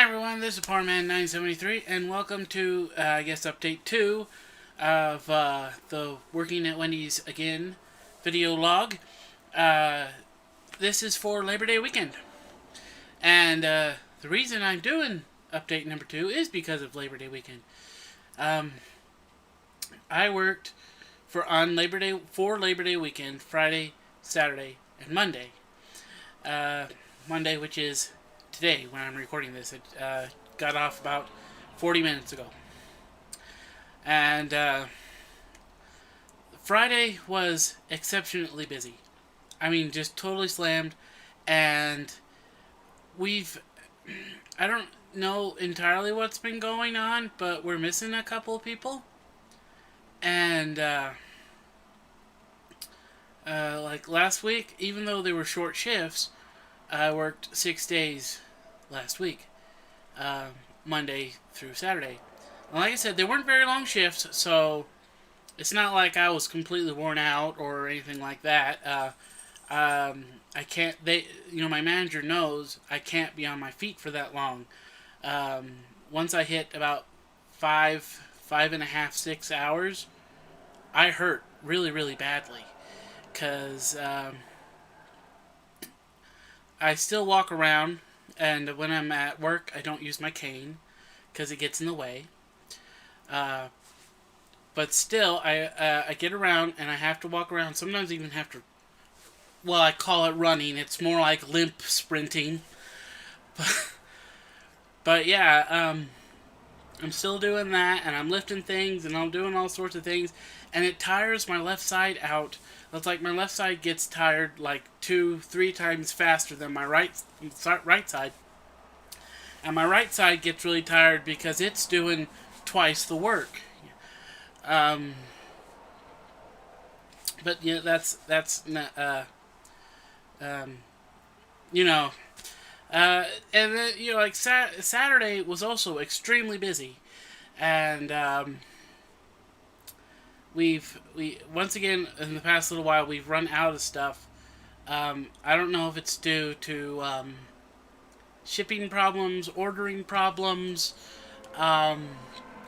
everyone, this is Powerman973, and welcome to, update 2 of the Working at Wendy's Again video log. This is for Labor Day weekend. And the reason I'm doing update number 2 is because of Labor Day weekend. I worked for Labor Day weekend, Friday, Saturday, and Monday. Monday, which is today when I'm recording this. It got off about 40 minutes ago. And Friday was exceptionally busy. I mean, just totally slammed. And I don't know entirely what's been going on, but we're missing a couple of people. And like last week, even though they were short shifts, I worked 6 days last week, Monday through Saturday. And like I said, they weren't very long shifts, so it's not like I was completely worn out or anything like that. I can't. My manager knows I can't be on my feet for that long. Once I hit about 5.5, 6 hours, I hurt really, really badly, because I still walk around, and when I'm at work, I don't use my cane, because it gets in the way. But still, I get around, and I have to walk around. Sometimes I even have to, well, I call it running. It's more like limp sprinting. But yeah, I'm still doing that, and I'm lifting things, and I'm doing all sorts of things, and it tires my left side out. It's like my left side gets tired like 2-3 times faster than my right side. And my right side gets really tired because it's doing twice the work. But yeah, that's not, and then, like Saturday was also extremely busy. And, we once again, in the past little while, we've run out of stuff. I don't know if it's due to, shipping problems, ordering problems,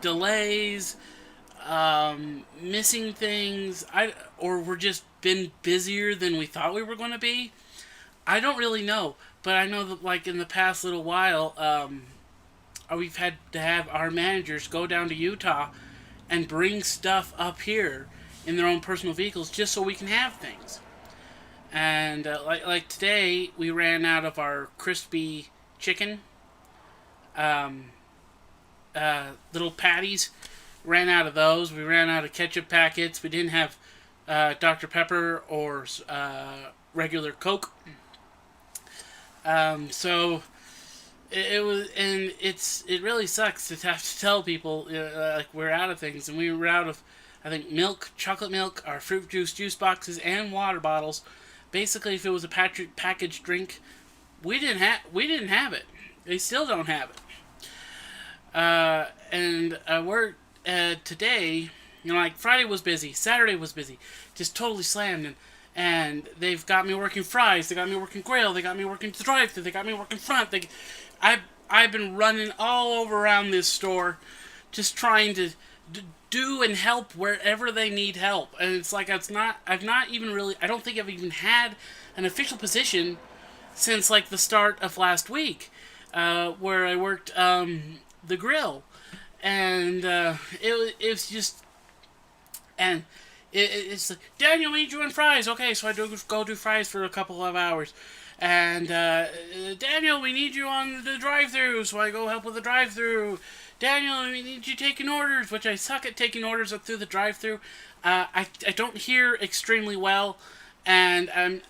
delays, missing things, or we're just been busier than we thought we were going to be. I don't really know, but I know that, like, in the past little while, we've had to have our managers go down to Utah and bring stuff up here in their own personal vehicles just so we can have things. And like today, we ran out of our crispy chicken, little patties. Ran out of those. We ran out of ketchup packets. We didn't have Dr. Pepper or regular Coke. So it was, and it really sucks to have to tell people like we're out of things, and we were out of, I think, milk, chocolate milk, our fruit juice boxes, and water bottles. Basically, if it was a packaged drink, we didn't have it. They still don't have it. And I worked today. Like Friday was busy, Saturday was busy, just totally slammed, and they've got me working fries, they got me working grill, they got me working the drive-thru, they got me working front. I've been running all over around this store, just trying to do and help wherever they need help. And it's like I don't think I've even had an official position since like the start of last week, where I worked the grill, and it was just, and it's like, Daniel, we need you in fries. Okay, so I go do fries for a couple of hours. And, Daniel, we need you on the drive-thru, so I go help with the drive-thru. Daniel, we need you taking orders, which I suck at taking orders up through the drive-thru. I don't hear extremely well, and I'm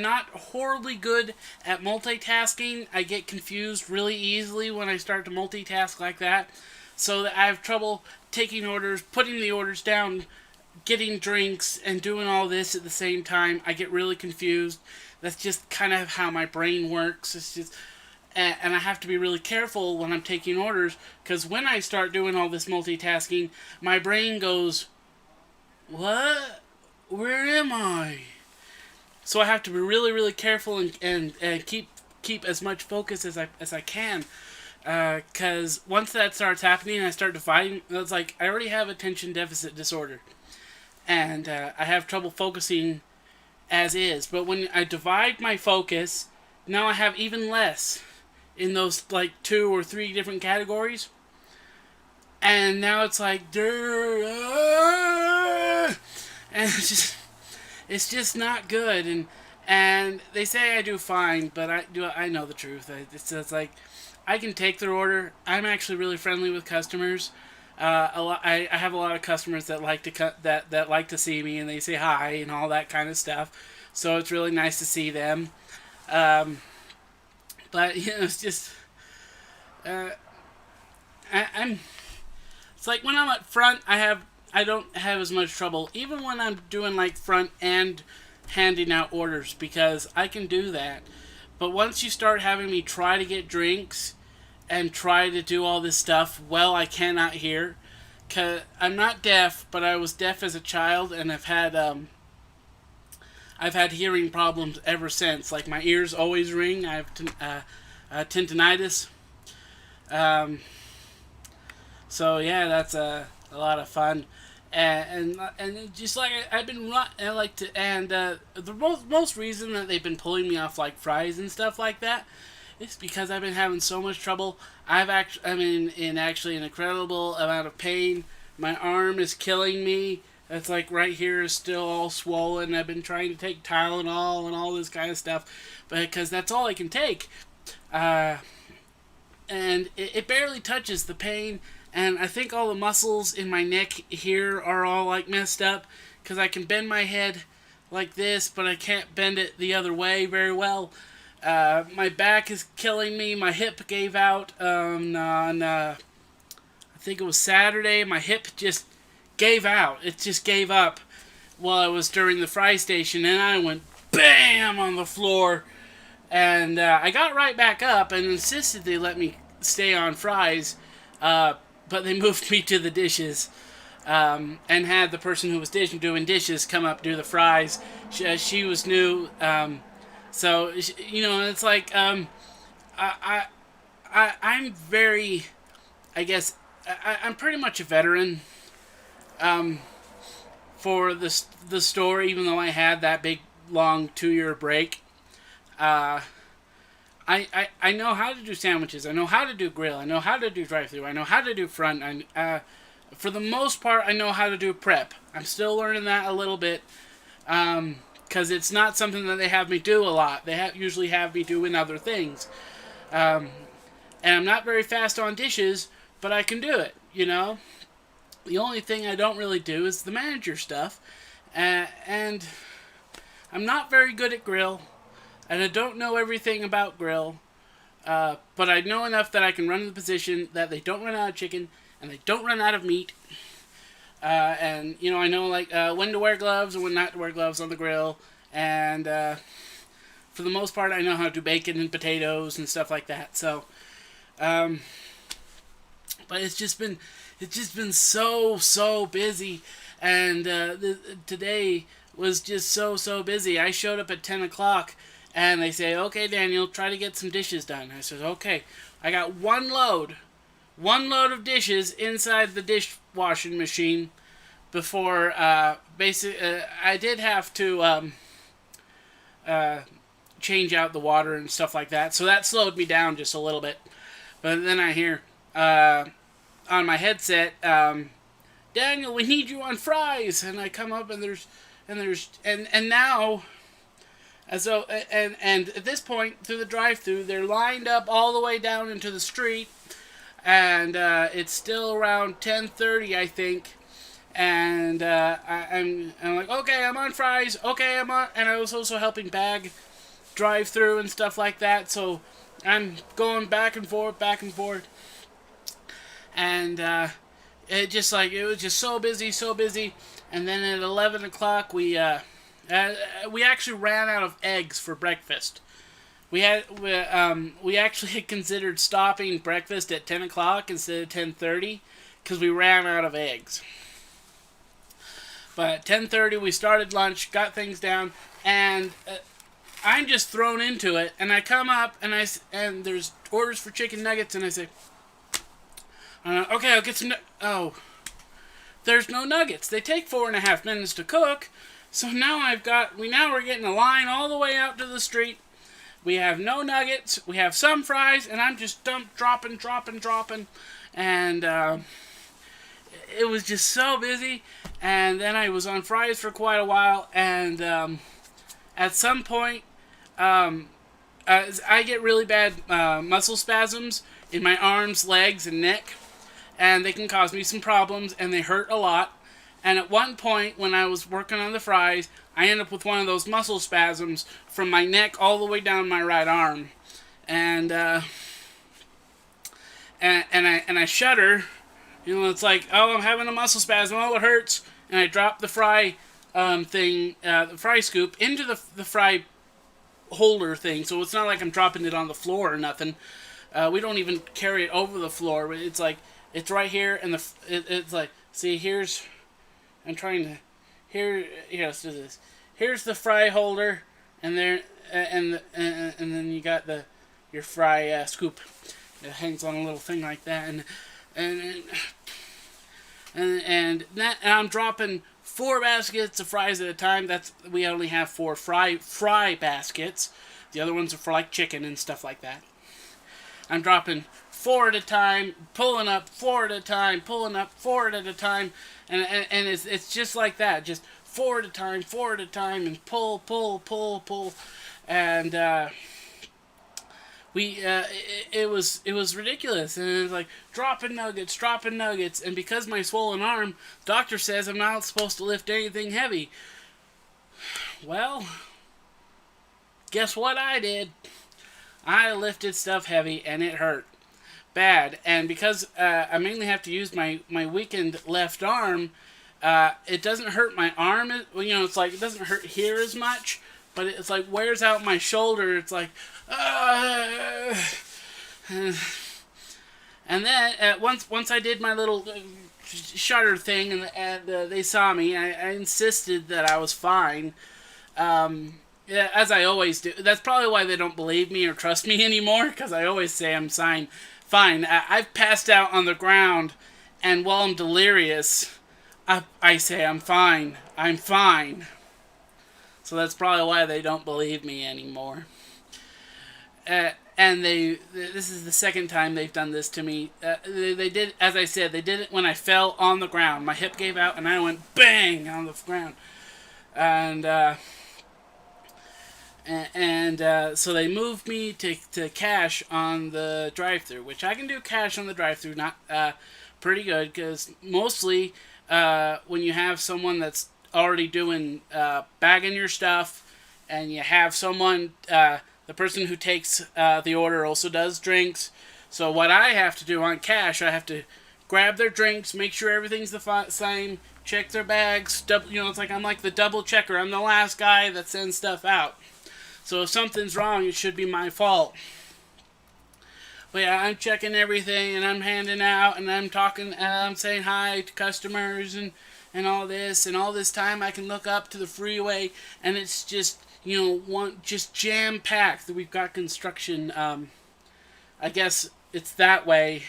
not horribly good at multitasking. I get confused really easily when I start to multitask like that, so that I have trouble taking orders, putting the orders down, getting drinks, and doing all this at the same time. I get really confused. That's just kind of how my brain works. It's just, and I have to be really careful when I'm taking orders, because when I start doing all this multitasking, my brain goes, what? Where am I? So I have to be really, really careful and keep keep as much focus as I can. Because once that starts happening, I start dividing. It's like I already have attention deficit disorder, and I have trouble focusing as is. But when I divide my focus, now I have even less in those like 2 or 3 different categories. And now it's like, and it's just not good. And they say I do fine, but I know the truth. It's like I can take their order. I'm actually really friendly with customers. I have a lot of customers that like to that like to see me, and they say hi and all that kind of stuff. So it's really nice to see them. But it's just I'm. It's like when I'm up front, I don't have as much trouble. Even when I'm doing like front and handing out orders, because I can do that. But once you start having me try to get drinks and try to do all this stuff, well, I cannot hear. Cause I'm not deaf, but I was deaf as a child, and I've had hearing problems ever since. Like my ears always ring. I have tinnitus. So yeah, that's a lot of fun, and just like I've been I like to, and the most reason that they've been pulling me off like fries and stuff like that is because I've been having so much trouble. I'm in actually an incredible amount of pain. My arm is killing me. It's like right here is still all swollen. I've been trying to take Tylenol and all this kind of stuff, but because that's all I can take, and it barely touches the pain. And I think all the muscles in my neck here are all like messed up because I can bend my head like this, but I can't bend it the other way very well. My back is killing me. My hip gave out on I think it was Saturday. My hip just gave out. It just gave up while I was during the fry station, and I went BAM on the floor. And I got right back up and insisted they let me stay on fries. But they moved me to the dishes, and had the person who was doing dishes come up do the fries. She was new, so it's like I'm very, I guess I'm pretty much a veteran for the store, even though I had that big long 2-year break. I know how to do sandwiches. I know how to do grill. I know how to do drive-thru. I know how to do front. For the most part, I know how to do prep. I'm still learning that a little bit, because it's not something that they have me do a lot. They usually have me doing other things. And I'm not very fast on dishes, but I can do it, The only thing I don't really do is the manager stuff. And I'm not very good at grill. And I don't know everything about grill, but I know enough that I can run the position that they don't run out of chicken and they don't run out of meat. And I know like when to wear gloves and when not to wear gloves on the grill. And for the most part, I know how to do bacon and potatoes and stuff like that. So, but it's just been so busy, and today was just so busy. I showed up at 10 o'clock. And they say, okay, Daniel, try to get some dishes done. I said, okay. I got one load of dishes inside the dishwashing machine before, I did have to change out the water and stuff like that. So that slowed me down just a little bit. But then I hear on my headset, Daniel, we need you on fries. And I come up and now... And at this point, through the drive-thru, they're lined up all the way down into the street, and it's still around 10:30, I think. And I'm like, okay, I'm on fries. Okay, I'm on, and I was also helping bag drive-thru and stuff like that. So I'm going back and forth, and it was just so busy. And then at 11 o'clock, we actually ran out of eggs for breakfast. We actually had considered stopping breakfast at 10 o'clock instead of 10:30 because we ran out of eggs. But at 10:30 we started lunch, got things down, and I'm just thrown into it, and I come up, and there's orders for chicken nuggets, and I say, okay, I'll get some. Oh, there's no nuggets. They take 4.5 minutes to cook, so now we're getting a line all the way out to the street. We have no nuggets. We have some fries, and I'm just dropping, and it was just so busy. And then I was on fries for quite a while, and at some point, I get really bad muscle spasms in my arms, legs, and neck, and they can cause me some problems, and they hurt a lot. And at one point, when I was working on the fries, I ended up with one of those muscle spasms from my neck all the way down my right arm, and I shudder. You know, it's like, oh, I'm having a muscle spasm. Oh, it hurts. And I drop the fry the fry scoop into the fry holder thing. So it's not like I'm dropping it on the floor or nothing. We don't even carry it over the floor. It's like, it's right here, and it's like, see, here's, I'm trying to, here, let's do this. Here's the fry holder, and there, and then you got your fry scoop. It hangs on a little thing like that, and I'm dropping 4 baskets of fries at a time. We only have 4 fry baskets. The other ones are for like chicken and stuff like that. I'm dropping 4 at a time, pulling up 4 at a time, pulling up 4 at a time, and it's just like that, just 4 at a time, and pull, and it was ridiculous, and it was like dropping nuggets, and because my swollen arm, doctor says I'm not supposed to lift anything heavy. Well, guess what I did? I lifted stuff heavy, and it hurt bad, and because I mainly have to use my weakened left arm, it doesn't hurt my arm. It's like it doesn't hurt here as much, but it's like wears out my shoulder. It's like, and then once I did my little shudder thing, and they saw me, I insisted that I was fine. Yeah, as I always do. That's probably why they don't believe me or trust me anymore, because I always say I'm fine. I've passed out on the ground, and while I'm delirious, I say I'm fine. I'm fine. So that's probably why they don't believe me anymore. And this is the second time they've done this to me. They did, as I said, they did it when I fell on the ground. My hip gave out, and I went bang on the ground. And so they moved me to cash on the drive-thru, which I can do cash on the drive-thru, not pretty good, because mostly when you have someone that's already doing bagging your stuff, and you have someone, the person who takes the order also does drinks. So what I have to do on cash, I have to grab their drinks, make sure everything's the same, check their bags. It's like I'm like the double checker. I'm the last guy that sends stuff out. So if something's wrong, it should be my fault. But yeah, I'm checking everything, and I'm handing out, and I'm talking, I'm saying hi to customers, and all this. And all this time, I can look up to the freeway, and it's just, just jam-packed. We've got construction, I guess it's that way,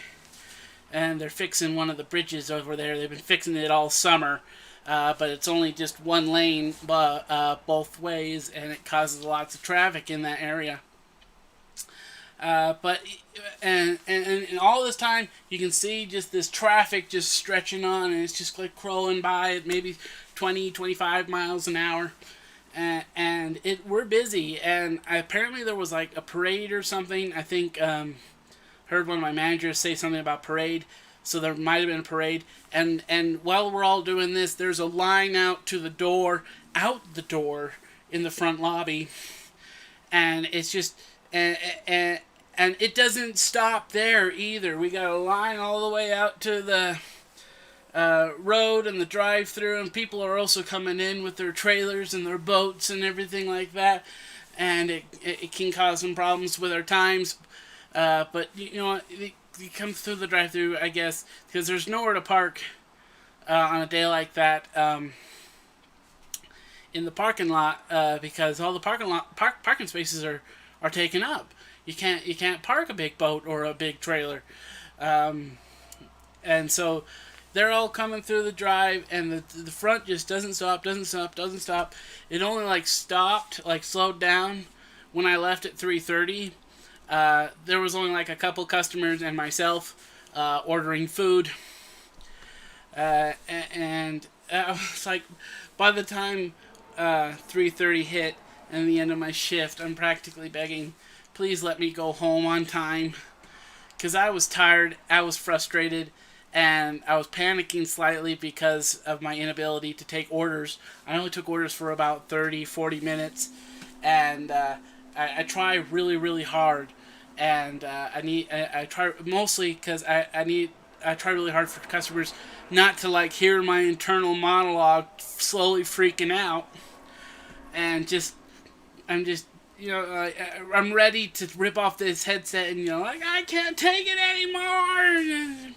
and they're fixing one of the bridges over there. They've been fixing it all summer. But it's only just one lane both ways, and it causes lots of traffic in that area. But all this time, you can see just this traffic just stretching on, and it's just like crawling by at maybe 20, 25 miles an hour. And we're busy, and apparently there was like a parade or something. I think heard one of my managers say something about parade. So there might have been a parade, and while we're all doing this, there's a line out the door in the front lobby, and it's just, and it doesn't stop there either. We got a line all the way out to the road and the drive-thru, and people are also coming in with their trailers and their boats and everything like that, and it can cause some problems with our times, but you come through the drive-thru, I guess, because there's nowhere to park on a day like that. in the parking lot because all the parking spaces are taken up. You can't park a big boat or a big trailer, and so they're all coming through the drive, and the front just doesn't stop. It only slowed down when I left at 3:30. There was only like a couple customers and myself ordering food, and I was like, by the time 3:30 hit and the end of my shift, I'm practically begging, please let me go home on time, because I was tired, I was frustrated, and I was panicking slightly because of my inability to take orders. I only took orders for about 30-40 minutes, and I try really, really hard, and I try mostly because I try really hard for customers not to hear my internal monologue slowly freaking out, and I'm ready to rip off this headset and I can't take it anymore.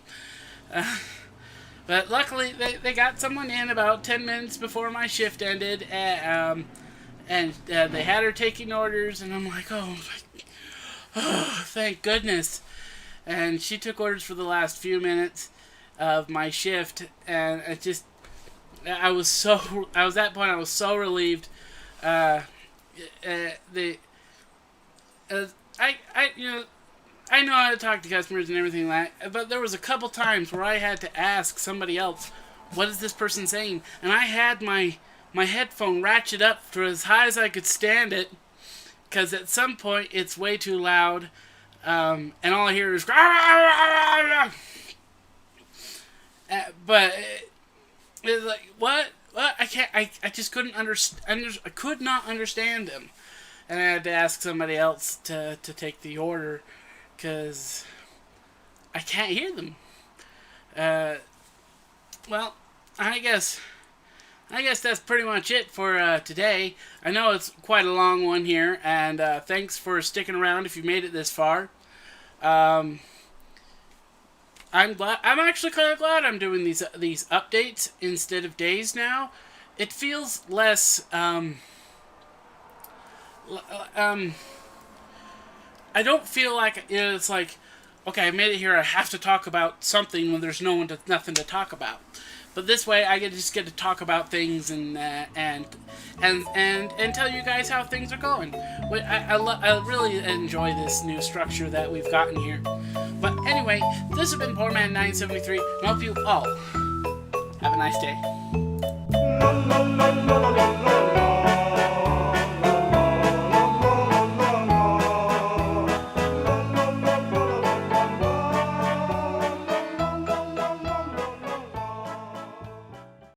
But luckily they got someone in about 10 minutes before my shift ended, and they had her taking orders, and I'm like, oh, thank goodness. And she took orders for the last few minutes of my shift, and I was at that point I was so relieved. I know how to talk to customers and everything like that, but there was a couple times where I had to ask somebody else, what is this person saying? And I had my headphone ratchet up to as high as I could stand it, because at some point it's way too loud, and all I hear is but it's like, what? I just couldn't understand. I could not understand them, and I had to ask somebody else to take the order, because I can't hear them. Well, I guess that's pretty much it for today. I know it's quite a long one here, and thanks for sticking around if you made it this far. I'm actually kind of glad I'm doing these updates instead of days now. It feels less I don't feel like it's like, okay, I made it here, I have to talk about something when there's nothing to talk about. But this way, I just get to talk about things and tell you guys how things are going. I really enjoy this new structure that we've gotten here. But anyway, this has been Poor Man 973, and I hope you all have a nice day.